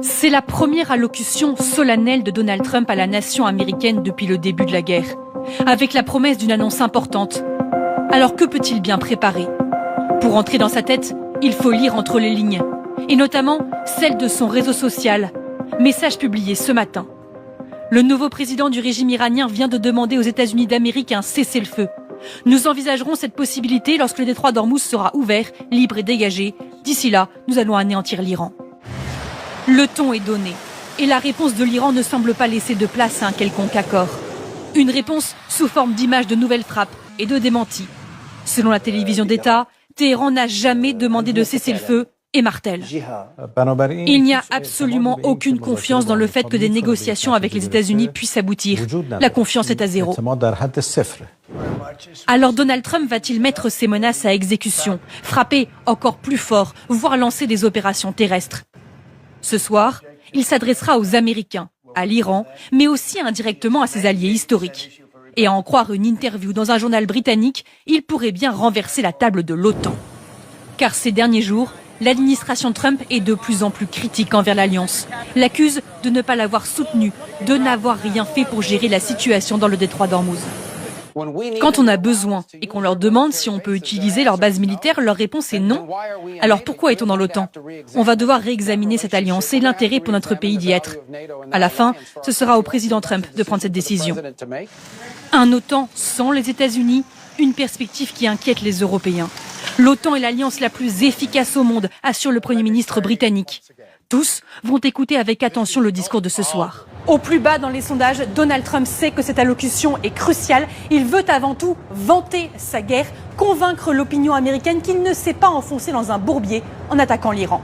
C'est la première allocution solennelle de Donald Trump à la nation américaine depuis le début de la guerre, avec la promesse d'une annonce importante. Alors que peut-il bien préparer? Pour entrer dans sa tête, il faut lire entre les lignes, et notamment celle de son réseau social. Message publié ce matin. Le nouveau président du régime iranien vient de demander aux États-Unis d'Amérique un cessez-le-feu. Nous envisagerons cette possibilité lorsque le détroit d'Ormuz sera ouvert, libre et dégagé. D'ici là, nous allons anéantir l'Iran. Le ton est donné, et la réponse de l'Iran ne semble pas laisser de place à un quelconque accord. Une réponse sous forme d'images de nouvelles frappes et de démentis. Selon la télévision d'État, Téhéran n'a jamais demandé de cessez-le-feu et martèle. Il n'y a absolument aucune confiance dans le fait que des négociations avec les États-Unis puissent aboutir. La confiance est à zéro. Alors Donald Trump va-t-il mettre ses menaces à exécution, frapper encore plus fort, voire lancer des opérations terrestres? Ce soir, il s'adressera aux Américains, à l'Iran, mais aussi indirectement à ses alliés historiques. Et à en croire une interview dans un journal britannique, il pourrait bien renverser la table de l'OTAN. Car ces derniers jours, l'administration Trump est de plus en plus critique envers l'Alliance. L'accuse de ne pas l'avoir soutenue, de n'avoir rien fait pour gérer la situation dans le détroit d'Ormuz. Quand on a besoin et qu'on leur demande si on peut utiliser leur base militaire, leur réponse est non. Alors pourquoi est-on dans l'OTAN? On va devoir réexaminer cette alliance et l'intérêt pour notre pays d'y être. À la fin, ce sera au président Trump de prendre cette décision. Un OTAN sans les États-Unis, une perspective qui inquiète les Européens. L'OTAN est l'alliance la plus efficace au monde, assure le Premier ministre britannique. Tous vont écouter avec attention le discours de ce soir. Au plus bas dans les sondages, Donald Trump sait que cette allocution est cruciale. Il veut avant tout vanter sa guerre, convaincre l'opinion américaine qu'il ne s'est pas enfoncé dans un bourbier en attaquant l'Iran.